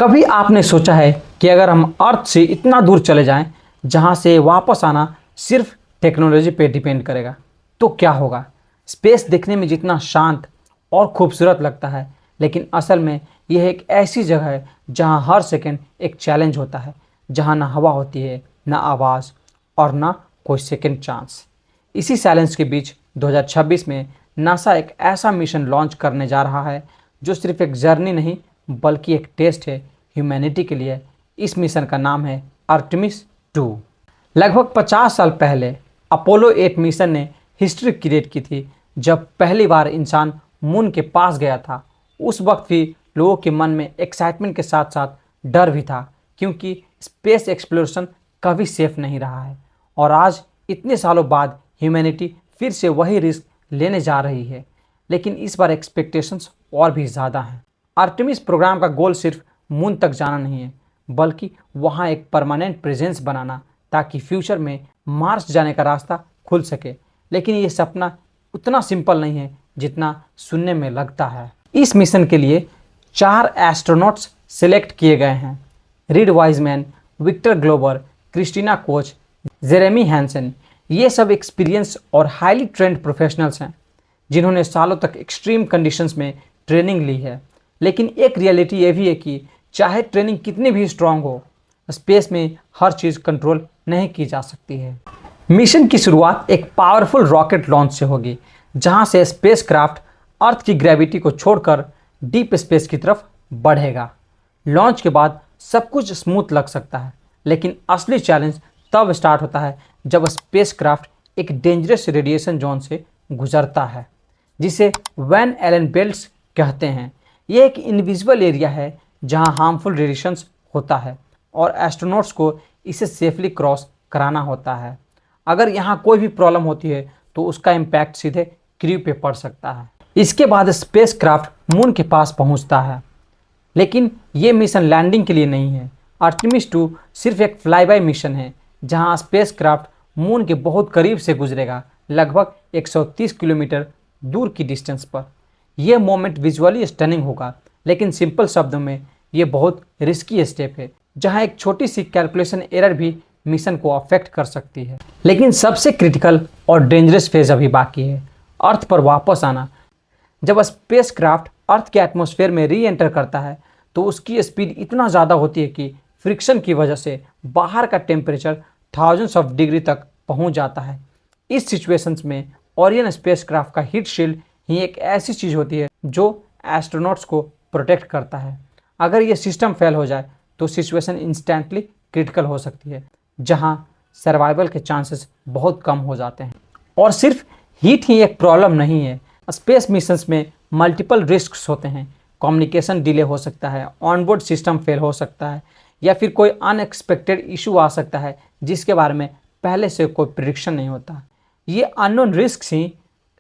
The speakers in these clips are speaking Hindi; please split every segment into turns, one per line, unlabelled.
कभी आपने सोचा है कि अगर हम अर्थ से इतना दूर चले जाएं जहां से वापस आना सिर्फ टेक्नोलॉजी पे डिपेंड करेगा तो क्या होगा। स्पेस दिखने में जितना शांत और खूबसूरत लगता है, लेकिन असल में यह एक ऐसी जगह है जहां हर सेकंड एक चैलेंज होता है, जहां ना हवा होती है, ना आवाज़ और ना कोई सेकंड चांस। इसी चैलेंज के बीच 2026 में नासा एक ऐसा मिशन लॉन्च करने जा रहा है जो सिर्फ एक जर्नी नहीं बल्कि एक टेस्ट है ह्यूमैनिटी के लिए। इस मिशन का नाम है आर्टेमिस 2। लगभग 50 साल पहले अपोलो 8 मिशन ने हिस्ट्री क्रिएट की थी, जब पहली बार इंसान मून के पास गया था। उस वक्त भी लोगों के मन में एक्साइटमेंट के साथ साथ डर भी था, क्योंकि स्पेस एक्सप्लोरेशन कभी सेफ नहीं रहा है। और आज इतने सालों बाद ह्यूमैनिटी फिर से वही रिस्क लेने जा रही है, लेकिन इस बार एक्सपेक्टेशंस और भी ज़्यादा हैं। आर्टेमिस प्रोग्राम का गोल सिर्फ मून तक जाना नहीं है, बल्कि वहाँ एक परमानेंट प्रेजेंस बनाना, ताकि फ्यूचर में मार्स जाने का रास्ता खुल सके। लेकिन ये सपना उतना सिंपल नहीं है जितना सुनने में लगता है। इस मिशन के लिए 4 एस्ट्रोनॉट्स सिलेक्ट किए गए हैं: Reid Wiseman, Victor Glover, Christina Koch, Jeremy Hansen. ये सब एक्सपीरियंस और हाईली ट्रेंड प्रोफेशनल्स हैं जिन्होंने सालों तक एक्सट्रीम कंडीशंस में ट्रेनिंग ली है। लेकिन एक रियलिटी ये भी है कि चाहे ट्रेनिंग कितनी भी स्ट्रांग हो, स्पेस में हर चीज़ कंट्रोल नहीं की जा सकती है। मिशन की शुरुआत एक पावरफुल रॉकेट लॉन्च से होगी, जहां से स्पेसक्राफ्ट अर्थ की ग्रेविटी को छोड़कर डीप स्पेस की तरफ बढ़ेगा। लॉन्च के बाद सब कुछ स्मूथ लग सकता है, लेकिन असली चैलेंज तब स्टार्ट होता है जब स्पेसक्राफ्ट एक डेंजरस रेडिएशन जोन से गुजरता है, जिसे वैन एलन बेल्ट्स कहते हैं। ये एक इनविजिबल एरिया है जहां हार्मफुल रेडिएशंस होता है और एस्ट्रोनॉट्स को इसे सेफली क्रॉस कराना होता है। अगर यहाँ कोई भी प्रॉब्लम होती है तो उसका इम्पैक्ट सीधे क्रू पे पड़ सकता है। इसके बाद स्पेसक्राफ्ट मून के पास पहुँचता है, लेकिन ये मिशन लैंडिंग के लिए नहीं है। आर्टेमिस 2 सिर्फ एक फ्लाई बाय मिशन है, जहाँ स्पेसक्राफ्ट मून के बहुत करीब से गुजरेगा, लगभग 130 किलोमीटर दूर की डिस्टेंस पर। यह मोमेंट विजुअली स्टनिंग होगा, लेकिन सिंपल शब्दों में ये बहुत रिस्की स्टेप है, जहां एक छोटी सी कैलकुलेशन एरर भी मिशन को अफेक्ट कर सकती है। लेकिन सबसे क्रिटिकल और डेंजरस फेज अभी बाकी है, अर्थ पर वापस आना। जब स्पेसक्राफ्ट अर्थ के एटमॉस्फेयर में री एंटर करता है तो उसकी स्पीड इतना ज़्यादा होती है कि फ्रिक्शन की वजह से बाहर का टेम्परेचर थाउजेंड्स ऑफ डिग्री तक पहुंच जाता है। इस सिचुएशंस में ओरियन स्पेसक्राफ्ट का हीट शील्ड ही एक ऐसी चीज़ होती है जो एस्ट्रोनॉट्स को प्रोटेक्ट करता है। अगर ये सिस्टम फेल हो जाए तो सिचुएशन इंस्टेंटली क्रिटिकल हो सकती है, जहां सर्वाइवल के चांसेस बहुत कम हो जाते हैं। और सिर्फ हीट ही एक प्रॉब्लम नहीं है, स्पेस मिशंस में मल्टीपल रिस्क्स होते हैं। कम्युनिकेशन डिले हो सकता है, ऑनबोर्ड सिस्टम फेल हो सकता है, या फिर कोई अनएक्सपेक्टेड इशू आ सकता है जिसके बारे में पहले से कोई प्रिडिक्शन नहीं होता। ये अननोन रिस्क ही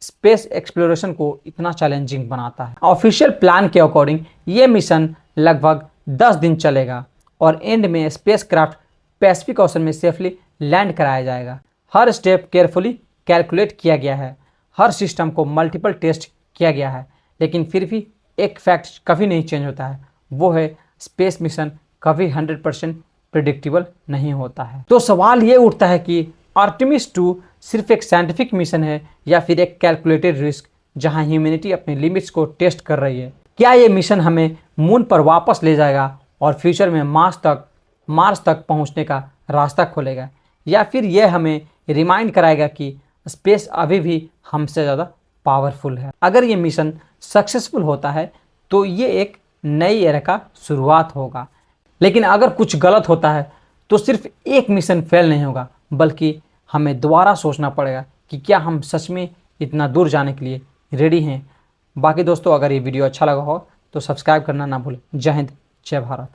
स्पेस एक्सप्लोरेशन को इतना चैलेंजिंग बनाता है। ऑफिशियल प्लान के अकॉर्डिंग ये मिशन लगभग 10 दिन चलेगा और एंड में स्पेसक्राफ्ट पैसिफिक ओशन में सेफली लैंड कराया जाएगा। हर स्टेप केयरफुली कैलकुलेट किया गया है, हर सिस्टम को मल्टीपल टेस्ट किया गया है, लेकिन फिर भी एक फैक्ट कभी नहीं चेंज होता है, वो है स्पेस मिशन कभी 100% प्रिडिक्टेबल नहीं होता है। तो सवाल ये उठता है कि आर्टेमिस 2 सिर्फ एक साइंटिफिक मिशन है या फिर एक कैलकुलेटेड रिस्क जहां ह्यूमैनिटी अपने लिमिट्स को टेस्ट कर रही है। क्या ये मिशन हमें मून पर वापस ले जाएगा और फ्यूचर में मार्स तक पहुंचने का रास्ता खोलेगा, या फिर यह हमें रिमाइंड कराएगा कि स्पेस अभी भी हमसे ज़्यादा पावरफुल है। अगर ये मिशन सक्सेसफुल होता है तो ये एक नई एरा का शुरुआत होगा, लेकिन अगर कुछ गलत होता है तो सिर्फ एक मिशन फेल नहीं होगा, बल्कि हमें दोबारा सोचना पड़ेगा कि क्या हम सच में इतना दूर जाने के लिए रेडी हैं। बाकी दोस्तों, अगर ये वीडियो अच्छा लगा हो तो सब्सक्राइब करना ना भूलें। जय हिंद, जय भारत।